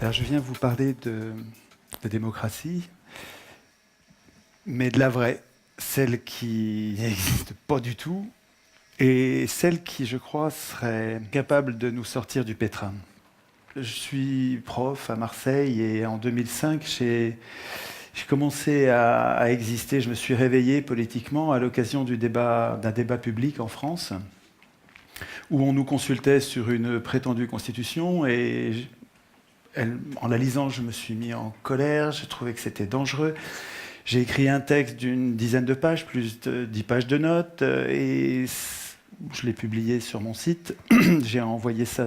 Alors je viens vous parler de démocratie, mais de la vraie, celle qui n'existe pas du tout, et celle qui, je crois, serait capable de nous sortir du pétrin. Je suis prof à Marseille et en 2005, j'ai commencé à exister. Je me suis réveillé politiquement à l'occasion d'un débat public en France, où on nous consultait sur une prétendue constitution et en la lisant, je me suis mis en colère, j'ai trouvé que c'était dangereux. J'ai écrit un texte d'une dizaine de pages, plus de 10 pages de notes, et je l'ai publié sur mon site. J'ai envoyé ça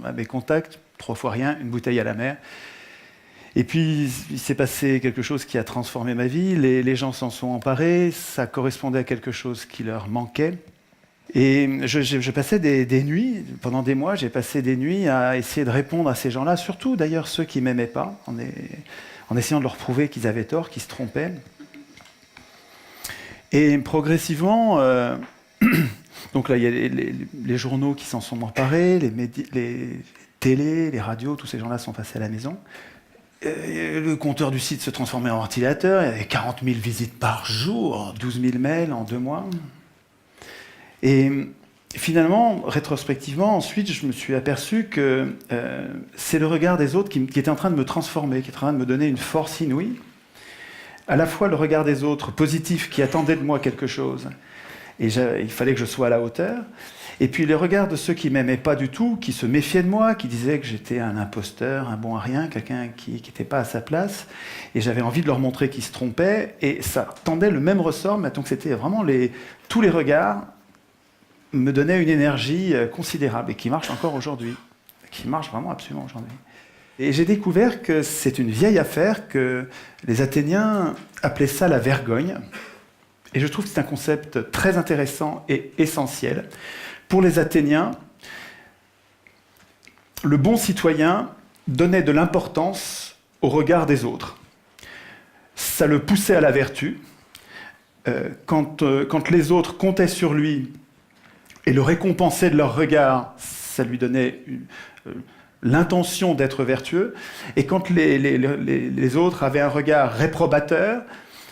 à mes contacts, 3 fois rien, une bouteille à la mer. Et puis, il s'est passé quelque chose qui a transformé ma vie. Les gens s'en sont emparés, ça correspondait à quelque chose qui leur manquait. Et je passais des nuits, pendant des mois, j'ai passé des nuits à essayer de répondre à ces gens-là, surtout d'ailleurs ceux qui ne m'aimaient pas, en essayant de leur prouver qu'ils avaient tort, qu'ils se trompaient. Et progressivement, donc là, il y a les journaux qui s'en sont emparés, les télés, les radios, tous ces gens-là sont passés à la maison. Le compteur du site se transformait en ventilateur, il y avait 40 000 visites par jour, 12 000 mails en 2 mois. Et finalement, rétrospectivement, ensuite, je me suis aperçu que c'est le regard des autres qui était en train de me transformer, qui était en train de me donner une force inouïe. À la fois le regard des autres, positif, qui attendaient de moi quelque chose, et il fallait que je sois à la hauteur. Et puis les regards de ceux qui ne m'aimaient pas du tout, qui se méfiaient de moi, qui disaient que j'étais un imposteur, un bon à rien, quelqu'un qui n'était pas à sa place. Et j'avais envie de leur montrer qu'ils se trompaient. Et ça tendait le même ressort, mais donc c'était vraiment tous les regards me donnaient une énergie considérable et qui marche encore aujourd'hui, qui marche vraiment absolument aujourd'hui. Et j'ai découvert que c'est une vieille affaire, que les Athéniens appelaient ça la vergogne. Et je trouve que c'est un concept très intéressant et essentiel. Pour les Athéniens, le bon citoyen donnait de l'importance au regard des autres. Ça le poussait à la vertu. Quand les autres comptaient sur lui et le récompensaient de leur regard, ça lui donnait l'intention d'être vertueux. Et quand les autres avaient un regard réprobateur,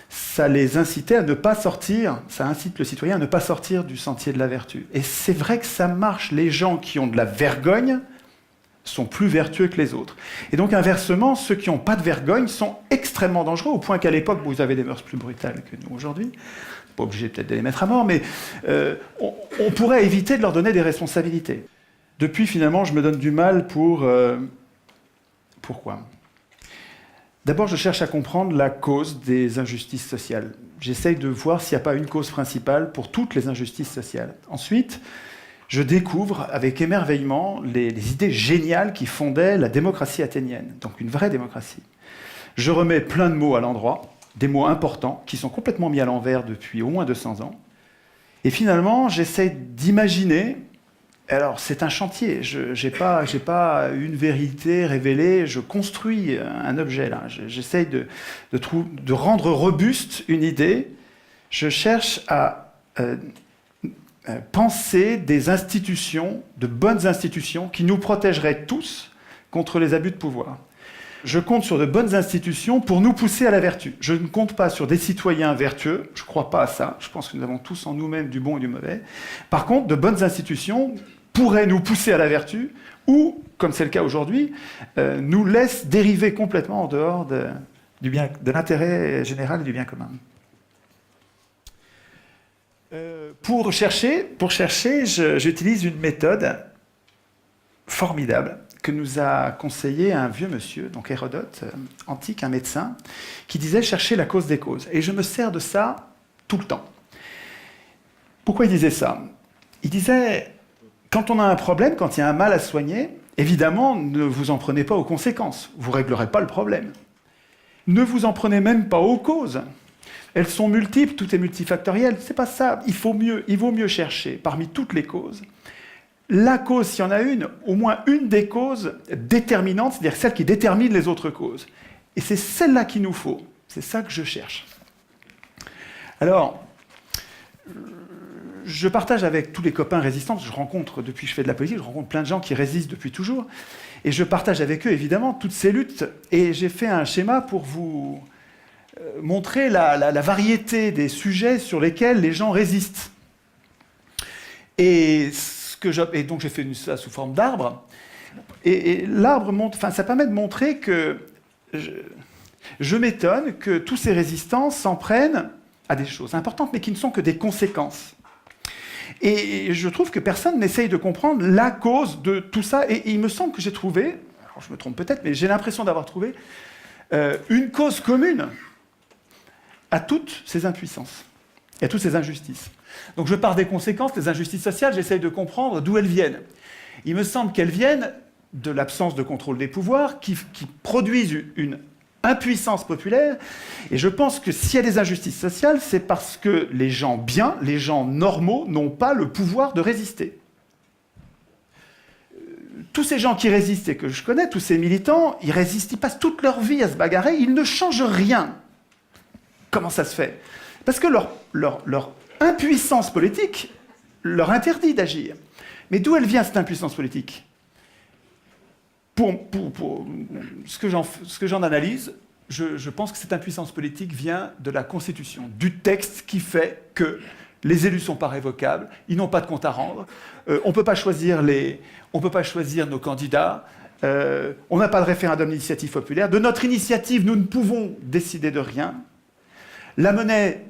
ça les incitait à ne pas sortir, ça incite le citoyen à ne pas sortir du sentier de la vertu. Et c'est vrai que ça marche. Les gens qui ont de la vergogne sont plus vertueux que les autres. Et donc inversement, ceux qui n'ont pas de vergogne sont extrêmement dangereux, au point qu'à l'époque, vous avez des mœurs plus brutales que nous aujourd'hui. Pas obligé peut-être de les mettre à mort, mais on pourrait éviter de leur donner des responsabilités. Depuis, finalement, je me donne du mal pour... Pourquoi ? D'abord, je cherche à comprendre la cause des injustices sociales. J'essaye de voir s'il n'y a pas une cause principale pour toutes les injustices sociales. Ensuite, je découvre avec émerveillement les idées géniales qui fondaient la démocratie athénienne, donc une vraie démocratie. Je remets plein de mots à l'endroit, des mots importants qui sont complètement mis à l'envers depuis au moins 200 ans. Et finalement, j'essaye d'imaginer... Alors, c'est un chantier. Je n'ai pas une vérité révélée. Je construis un objet, là. J'essaye de rendre robuste une idée. Je cherche à penser des institutions, de bonnes institutions, qui nous protégeraient tous contre les abus de pouvoir. Je compte sur de bonnes institutions pour nous pousser à la vertu. Je ne compte pas sur des citoyens vertueux. Je ne crois pas à ça. Je pense que nous avons tous en nous-mêmes du bon et du mauvais. Par contre, de bonnes institutions pourrait nous pousser à la vertu, ou, comme c'est le cas aujourd'hui, nous laisse dériver complètement en dehors de l'intérêt général et du bien commun. Pour chercher, j'utilise une méthode formidable que nous a conseillé un vieux monsieur, donc Hérodote, antique, un médecin, qui disait « chercher la cause des causes ». Et je me sers de ça tout le temps. Pourquoi il disait ça ? Il disait... Quand on a un problème, quand il y a un mal à soigner, évidemment, ne vous en prenez pas aux conséquences. Vous ne réglerez pas le problème. Ne vous en prenez même pas aux causes. Elles sont multiples, tout est multifactoriel. C'est pas ça. Il vaut mieux chercher parmi toutes les causes. La cause, s'il y en a une, au moins une des causes déterminantes, c'est-à-dire celle qui détermine les autres causes. Et c'est celle-là qu'il nous faut. C'est ça que je cherche. Alors... je partage avec tous les copains résistants, je rencontre, depuis que je fais de la politique, je rencontre plein de gens qui résistent depuis toujours, et je partage avec eux, évidemment, toutes ces luttes, et j'ai fait un schéma pour vous montrer la variété des sujets sur lesquels les gens résistent. Et donc j'ai fait ça sous forme d'arbre, et l'arbre montre, enfin, ça permet de montrer que je m'étonne que tous ces résistants s'en prennent à des choses importantes, mais qui ne sont que des conséquences. Et je trouve que personne n'essaye de comprendre la cause de tout ça. Et il me semble que j'ai trouvé, alors je me trompe peut-être, mais j'ai l'impression d'avoir trouvé une cause commune à toutes ces impuissances et à toutes ces injustices. Donc je pars des conséquences, des injustices sociales, j'essaye de comprendre d'où elles viennent. Il me semble qu'elles viennent de l'absence de contrôle des pouvoirs qui produisent une impuissance populaire, et je pense que s'il y a des injustices sociales, c'est parce que les gens bien, les gens normaux, n'ont pas le pouvoir de résister. Tous ces gens qui résistent et que je connais, tous ces militants, ils résistent, ils passent toute leur vie à se bagarrer, ils ne changent rien. Comment ça se fait? Parce que leur impuissance politique leur interdit d'agir. Mais d'où elle vient, cette impuissance politique? Pour ce que j'en analyse, je pense que cette impuissance politique vient de la Constitution, du texte qui fait que les élus ne sont pas révocables, ils n'ont pas de compte à rendre, on ne peut pas choisir nos candidats, on n'a pas de référendum d'initiative populaire. De notre initiative, nous ne pouvons décider de rien. La monnaie,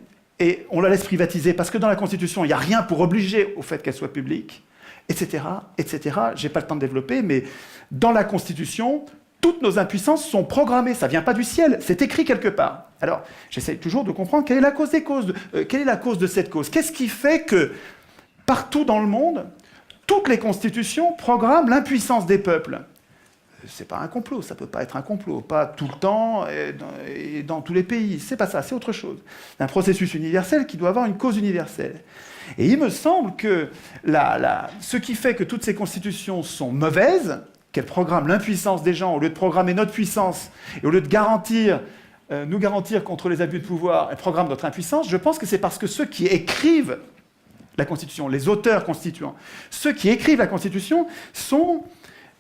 on la laisse privatiser parce que dans la Constitution, il n'y a rien pour obliger au fait qu'elle soit publique, etc., etc. Je n'ai pas le temps de développer, mais dans la Constitution, toutes nos impuissances sont programmées. Ça ne vient pas du ciel, c'est écrit quelque part. Alors, j'essaie toujours de comprendre quelle est la cause des causes, quelle est la cause de cette cause. Qu'est-ce qui fait que, partout dans le monde, toutes les constitutions programment l'impuissance des peuples? C'est pas un complot, ça peut pas être un complot, pas tout le temps et dans tous les pays. C'est pas ça, c'est autre chose. C'est un processus universel qui doit avoir une cause universelle. Et il me semble que ce qui fait que toutes ces constitutions sont mauvaises, qu'elles programment l'impuissance des gens, au lieu de programmer notre puissance, et au lieu de nous garantir contre les abus de pouvoir, elles programment notre impuissance, je pense que c'est parce que ceux qui écrivent la Constitution, les auteurs constituants, ceux qui écrivent la Constitution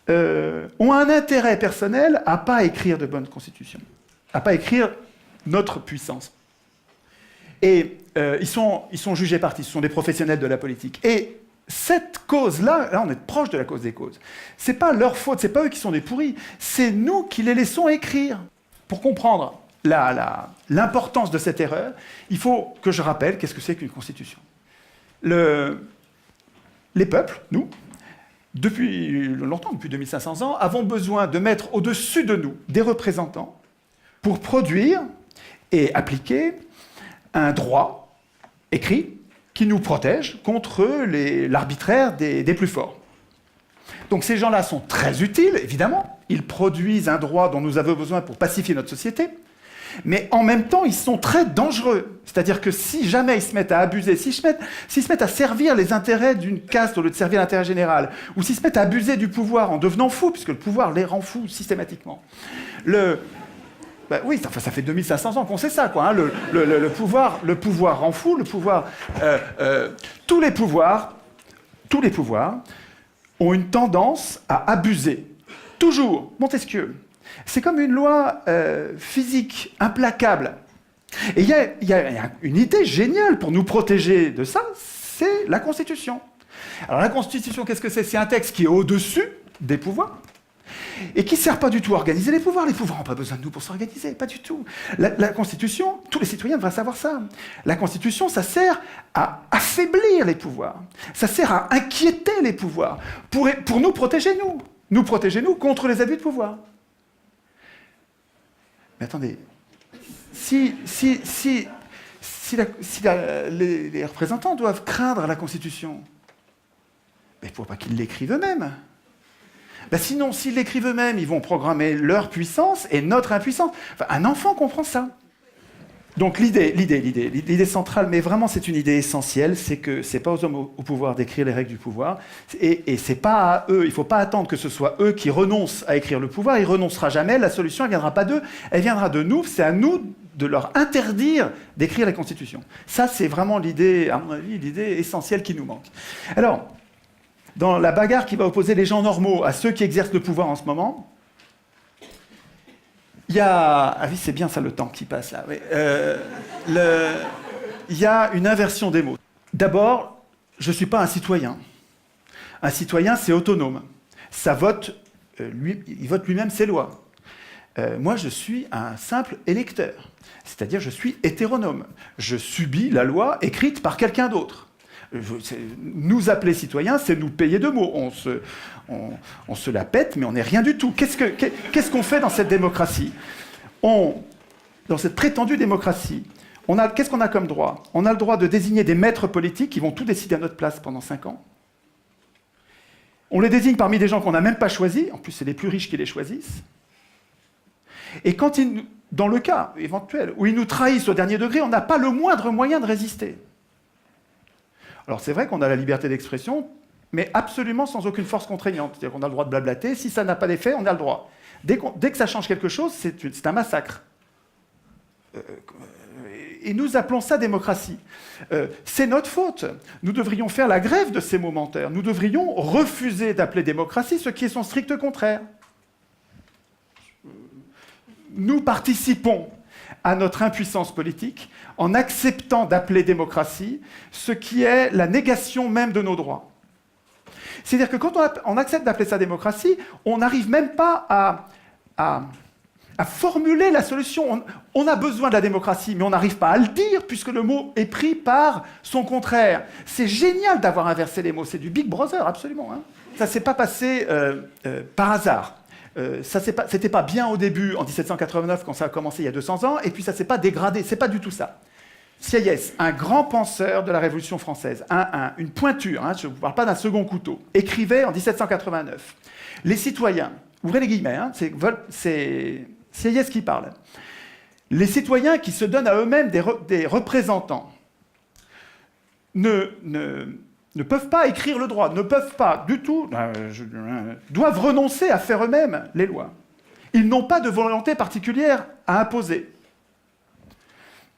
ont un intérêt personnel à ne pas écrire de bonnes constitutions, à ne pas écrire notre puissance. Et ils sont jugés partis, ce sont des professionnels de la politique. Et cette cause-là, là on est proche de la cause des causes, c'est pas leur faute, c'est pas eux qui sont des pourris, c'est nous qui les laissons écrire. Pour comprendre l'importance de cette erreur, il faut que je rappelle qu'est-ce que c'est qu'une constitution. Les peuples, nous, depuis longtemps, depuis 2500 ans, avons besoin de mettre au-dessus de nous des représentants pour produire et appliquer un droit écrit qui nous protège contre l'arbitraire des plus forts. Donc ces gens-là sont très utiles, évidemment. Ils produisent un droit dont nous avons besoin pour pacifier notre société. Mais en même temps, ils sont très dangereux. C'est-à-dire que si jamais ils se mettent à abuser, s'ils se mettent à servir les intérêts d'une caste au lieu de servir l'intérêt général, ou s'ils se mettent à abuser du pouvoir en devenant fous, puisque le pouvoir les rend fous systématiquement. Oui, ça fait 2500 ans qu'on sait ça, quoi. Hein. Le pouvoir rend fou, tous les pouvoirs ont une tendance à abuser. Toujours. Montesquieu. C'est comme une loi physique implacable. Et il y a une idée géniale pour nous protéger de ça, c'est la Constitution. Alors la Constitution, qu'est-ce que c'est? C'est un texte qui est au-dessus des pouvoirs et qui ne sert pas du tout à organiser les pouvoirs. Les pouvoirs n'ont pas besoin de nous pour s'organiser, pas du tout. La Constitution, tous les citoyens devraient savoir ça. La Constitution, ça sert à affaiblir les pouvoirs. Ça sert à inquiéter les pouvoirs pour nous protéger, nous. Nous protéger, nous, contre les abus de pouvoir. Mais attendez, si les représentants doivent craindre la Constitution, il ne faut pas qu'ils l'écrivent eux-mêmes. Sinon, s'ils l'écrivent eux-mêmes, ils vont programmer leur puissance et notre impuissance. Enfin, un enfant comprend ça. Donc l'idée centrale, mais vraiment c'est une idée essentielle, c'est que c'est pas aux hommes au pouvoir d'écrire les règles du pouvoir, et c'est pas à eux, il faut pas attendre que ce soit eux qui renoncent à écrire le pouvoir, il renoncera jamais, la solution elle viendra pas d'eux, elle viendra de nous, c'est à nous de leur interdire d'écrire la Constitution. Ça c'est vraiment l'idée, à mon avis, l'idée essentielle qui nous manque. Alors, dans la bagarre qui va opposer les gens normaux à ceux qui exercent le pouvoir en ce moment, il y a... Ah oui, c'est bien ça le temps qui passe là. Oui. Il y a une inversion des mots. D'abord, je ne suis pas un citoyen. Un citoyen, c'est autonome. Ça vote, il vote lui-même ses lois. Moi, je suis un simple électeur. C'est-à-dire, je suis hétéronome. Je subis la loi écrite par quelqu'un d'autre. Nous appeler citoyens, c'est nous payer de mots. On se la pète, mais on n'est rien du tout. Qu'est-ce qu'on fait dans cette démocratie? Dans cette prétendue démocratie, qu'est-ce qu'on a comme droit? On a le droit de désigner des maîtres politiques qui vont tout décider à notre place pendant 5 ans. On les désigne parmi des gens qu'on n'a même pas choisis. En plus, c'est les plus riches qui les choisissent. Et quand dans le cas éventuel où ils nous trahissent au dernier degré, on n'a pas le moindre moyen de résister. Alors c'est vrai qu'on a la liberté d'expression, mais absolument sans aucune force contraignante. C'est-à-dire qu'on a le droit de blablater, si ça n'a pas d'effet, on a le droit. Dès que ça change quelque chose, c'est un massacre. Et nous appelons ça démocratie. C'est notre faute. Nous devrions faire la grève de ces momentaires. Nous devrions refuser d'appeler démocratie ce qui est son strict contraire. Nous participons à notre impuissance politique en acceptant d'appeler démocratie ce qui est la négation même de nos droits. C'est-à-dire que quand on accepte d'appeler ça démocratie, on n'arrive même pas à formuler la solution. On a besoin de la démocratie, mais on n'arrive pas à le dire puisque le mot est pris par son contraire. C'est génial d'avoir inversé les mots, c'est du Big Brother, absolument. Hein. Ça ne s'est pas passé par hasard. C'était pas bien au début, en 1789, quand ça a commencé il y a 200 ans, et puis ça s'est pas dégradé, c'est pas du tout ça. Sieyès, un grand penseur de la Révolution française, une pointure, hein, je ne vous parle pas d'un second couteau, écrivait en 1789, les citoyens, ouvrez les guillemets, hein, c'est Sieyès qui parle, les citoyens qui se donnent à eux-mêmes des représentants ne peuvent pas écrire le droit, ne peuvent pas du tout, doivent renoncer à faire eux-mêmes les lois. Ils n'ont pas de volonté particulière à imposer.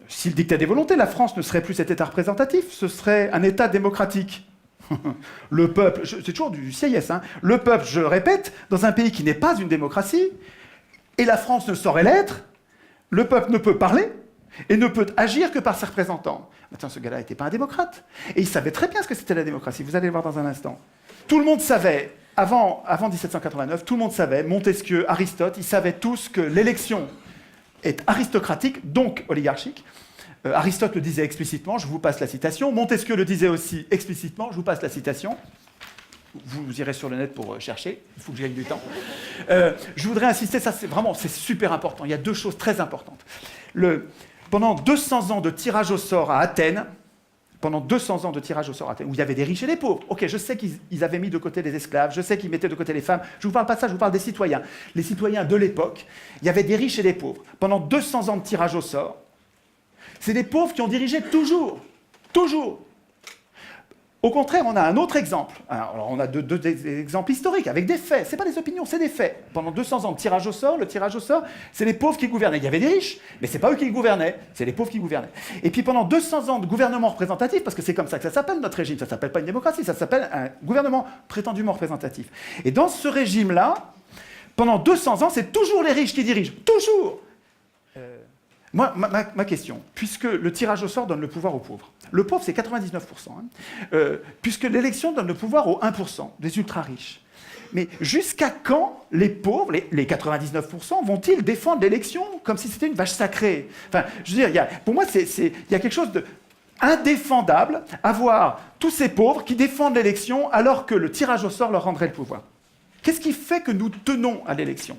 S'ils dictaient des volontés, la France ne serait plus cet État représentatif, ce serait un État démocratique. Le peuple, c'est toujours du Sieyès, hein, le peuple, je le répète, dans un pays qui n'est pas une démocratie, et la France ne saurait l'être, le peuple ne peut parler, et ne peut agir que par ses représentants. Attends, ce gars-là n'était pas un démocrate. Et il savait très bien ce que c'était la démocratie. Vous allez le voir dans un instant. Tout le monde savait, avant 1789, tout le monde savait, Montesquieu, Aristote, ils savaient tous que l'élection est aristocratique, donc oligarchique. Aristote le disait explicitement, je vous passe la citation. Montesquieu le disait aussi explicitement, je vous passe la citation. Vous irez sur le net pour chercher, il faut que j'aille du temps. Je voudrais insister, ça c'est super important. Il y a 2 choses très importantes. Pendant 200 ans de tirage au sort à Athènes, où il y avait des riches et des pauvres. Ok, je sais qu'ils avaient mis de côté les esclaves, je sais qu'ils mettaient de côté les femmes. Je ne vous parle pas de ça, je vous parle des citoyens. Les citoyens de l'époque, il y avait des riches et des pauvres. Pendant 200 ans de tirage au sort, c'est les pauvres qui ont dirigé toujours. Toujours. Au contraire, on a un autre exemple. Alors, on a deux exemples historiques, avec des faits. Ce n'est pas des opinions, c'est des faits. Pendant 200 ans de tirage au sort, le tirage au sort, c'est les pauvres qui gouvernaient. Il y avait des riches, mais ce n'est pas eux qui gouvernaient, c'est les pauvres qui gouvernaient. Et puis pendant 200 ans de gouvernement représentatif, parce que c'est comme ça que ça s'appelle notre régime, ça ne s'appelle pas une démocratie, ça s'appelle un gouvernement prétendument représentatif. Et dans ce régime-là, pendant 200 ans, c'est toujours les riches qui dirigent. Toujours. Moi, ma question, puisque le tirage au sort donne le pouvoir aux pauvres, le pauvre c'est 99%, hein, puisque l'élection donne le pouvoir aux 1%, des ultra-riches, mais jusqu'à quand les pauvres, les 99%, vont-ils défendre l'élection comme si c'était une vache sacrée? Enfin, je veux dire, pour moi, il y a quelque chose d'indéfendable à voir tous ces pauvres qui défendent l'élection alors que le tirage au sort leur rendrait le pouvoir. Qu'est-ce qui fait que nous tenons à l'élection?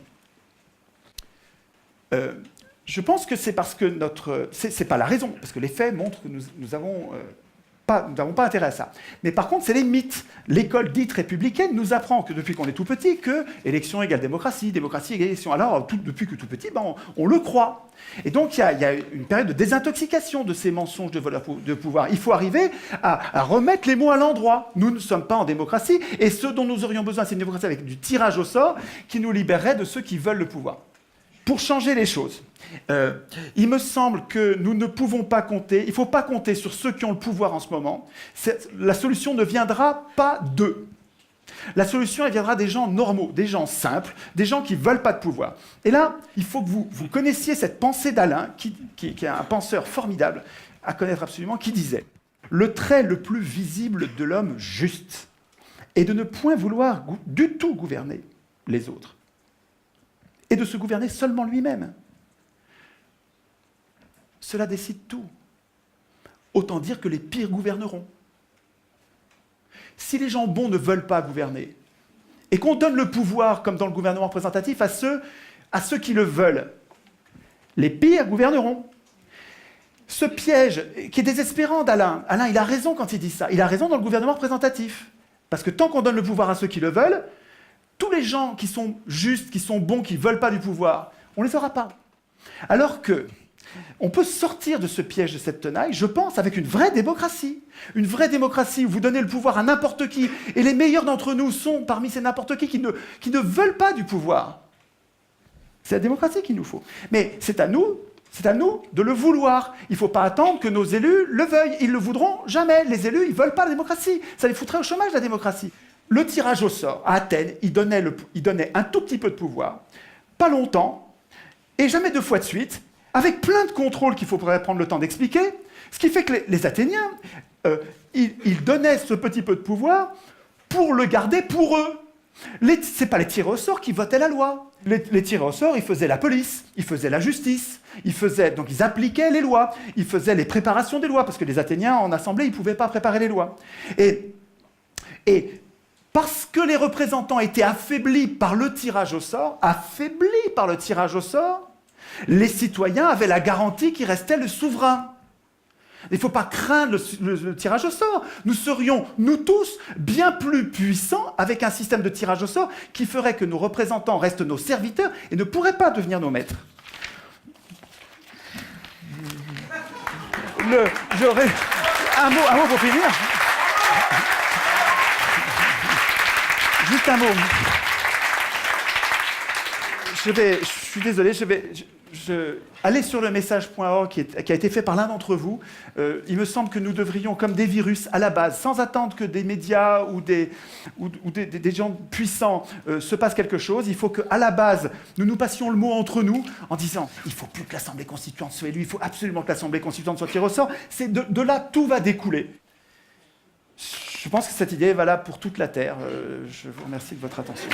Je pense que c'est parce que c'est pas la raison, parce que les faits montrent que nous avons Nous n'avons pas intérêt à ça. Mais par contre, c'est les mythes. L'école dite républicaine nous apprend que depuis qu'on est tout petit, que élection égale démocratie, démocratie égale élection. Alors, depuis que tout petit, on le croit. Et donc, il y a une période de désintoxication de ces mensonges de pouvoir. Il faut arriver à remettre les mots à l'endroit. Nous ne sommes pas en démocratie, et ce dont nous aurions besoin, c'est une démocratie avec du tirage au sort qui nous libérerait de ceux qui veulent le pouvoir. Pour changer les choses, il me semble que nous ne pouvons pas compter, il ne faut pas compter sur ceux qui ont le pouvoir en ce moment. La solution ne viendra pas d'eux. La solution, elle viendra des gens normaux, des gens simples, des gens qui ne veulent pas de pouvoir. Et là, il faut que vous connaissiez cette pensée d'Alain, qui est un penseur formidable, à connaître absolument, qui disait « Le trait le plus visible de l'homme juste est de ne point vouloir du tout gouverner les autres. Et de se gouverner seulement lui-même. Cela décide tout. Autant dire que les pires gouverneront. Si les gens bons ne veulent pas gouverner, et qu'on donne le pouvoir, comme dans le gouvernement représentatif, à ceux qui le veulent, les pires gouverneront. Ce piège, qui est désespérant d'Alain, Alain, il a raison quand il dit ça, il a raison dans le gouvernement représentatif. Parce que tant qu'on donne le pouvoir à ceux qui le veulent, tous les gens qui sont justes, qui sont bons, qui ne veulent pas du pouvoir, on ne les aura pas. Alors que on peut sortir de ce piège de cette tenaille, je pense, avec une vraie démocratie. Une vraie démocratie où vous donnez le pouvoir à n'importe qui, et les meilleurs d'entre nous sont parmi ces n'importe qui ne veulent pas du pouvoir. C'est la démocratie qu'il nous faut. Mais c'est à nous de le vouloir. Il ne faut pas attendre que nos élus le veuillent. Ils ne le voudront jamais. Les élus, ils ne veulent pas la démocratie. Ça les foutrait au chômage, la démocratie. Le tirage au sort, à Athènes, il donnait un tout petit peu de pouvoir, pas longtemps, et jamais 2 fois de suite, avec plein de contrôles qu'il faudrait prendre le temps d'expliquer, ce qui fait que les Athéniens, ils donnaient ce petit peu de pouvoir pour le garder pour eux. Ce n'est pas les tirés au sort qui votaient la loi. Les tirés au sort, ils faisaient la police, ils faisaient la justice, donc ils appliquaient les lois, ils faisaient les préparations des lois, parce que les Athéniens, en assemblée, ils ne pouvaient pas préparer les lois. Et parce que les représentants étaient affaiblis par le tirage au sort, les citoyens avaient la garantie qu'il restait le souverain. Il ne faut pas craindre le tirage au sort. Nous serions, nous tous, bien plus puissants avec un système de tirage au sort qui ferait que nos représentants restent nos serviteurs et ne pourraient pas devenir nos maîtres. Un mot pour finir. Juste un mot. Je suis désolé, allez sur le message.org qui a été fait par l'un d'entre vous. Il me semble que nous devrions, comme des virus, à la base, sans attendre que des médias ou des gens puissants se passent quelque chose, il faut qu'à la base, nous passions le mot entre nous en disant « il ne faut plus que l'Assemblée constituante soit élue, il faut absolument que l'Assemblée constituante soit tirée au sort ». De là, tout va découler. Je pense que cette idée est valable pour toute la Terre. Je vous remercie de votre attention.